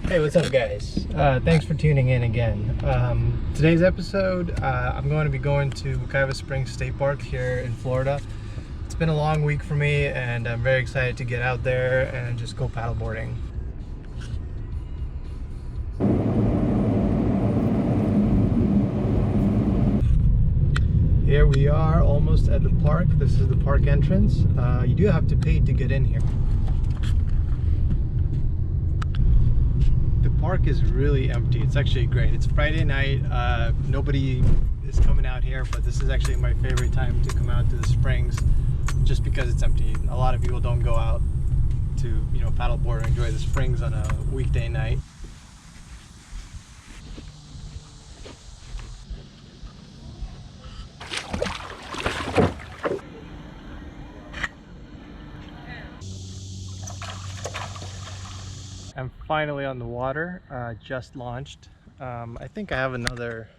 Hey, what's up guys? Thanks for tuning in again. Today's episode, I'm going to be going to Wekiva Springs State Park here in Florida. It's been a long week for me and I'm very excited to get out there and just go paddleboarding. Here we are almost at the park. This is the park entrance. You do have to pay to get in here. The park is really empty. It's actually great. It's Friday night. Nobody is coming out here, but this is actually my favorite time to come out to the springs just because it's empty. A lot of people don't go out to, paddleboard or enjoy the springs on a weekday night. I'm finally on the water, just launched. I think I have another,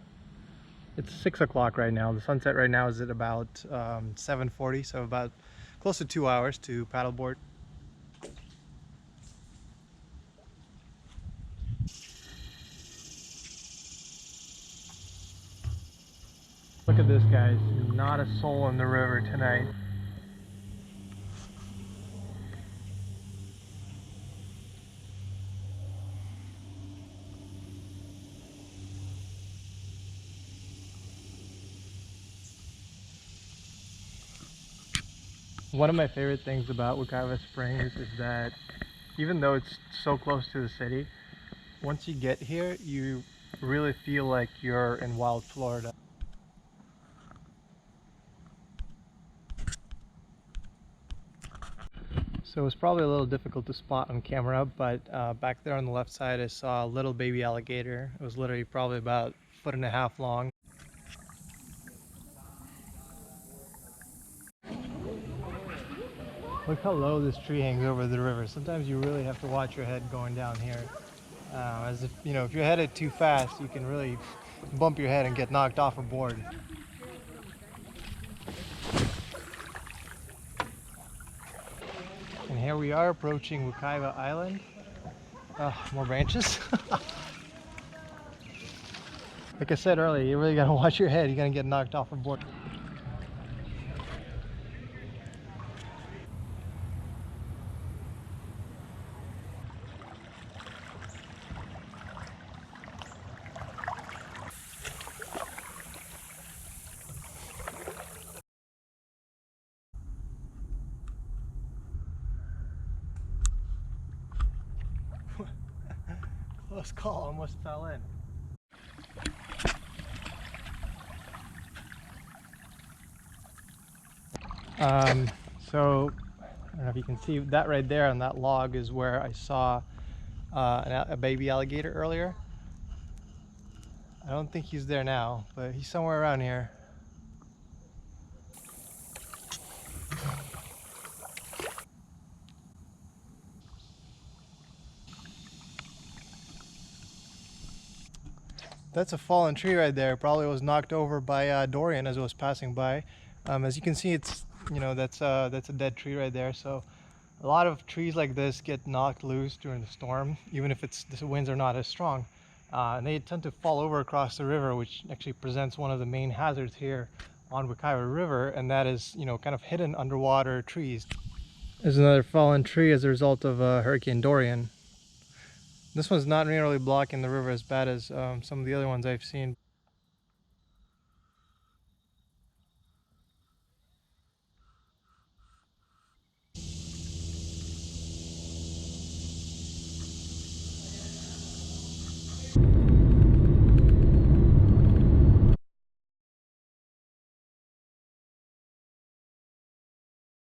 it's 6 o'clock right now. The sunset right now is at about 7:40, so about close to 2 hours to paddleboard. Look at this, guys, not a soul in the river tonight. One of my favorite things about Wekiva Springs is that even though it's so close to the city, once you get here, you really feel like you're in wild Florida. So it was probably a little difficult to spot on camera, but back there on the left side I saw a little baby alligator. It was literally probably about 1.5 feet long. Look how low this tree hangs over the river. Sometimes you really have to watch your head going down here. As if, if you're headed too fast, you can really bump your head and get knocked off a board. And here we are approaching Wekiva Island. More branches. Like I said earlier, you really gotta watch your head. You're gonna get knocked off a board. Close call, almost fell in. So I don't know if you can see that right there on that log is where I saw a baby alligator earlier. I don't think he's there now, but he's somewhere around here. That's a fallen tree right there. Probably was knocked over by Dorian as it was passing by. As you can see, it's that's a dead tree right there. So a lot of trees like this get knocked loose during the storm, even if the winds are not as strong, and they tend to fall over across the river, which actually presents one of the main hazards here on Wekiva River, and that is kind of hidden underwater trees. There's another fallen tree as a result of Hurricane Dorian. This one's not really blocking the river as bad as some of the other ones I've seen.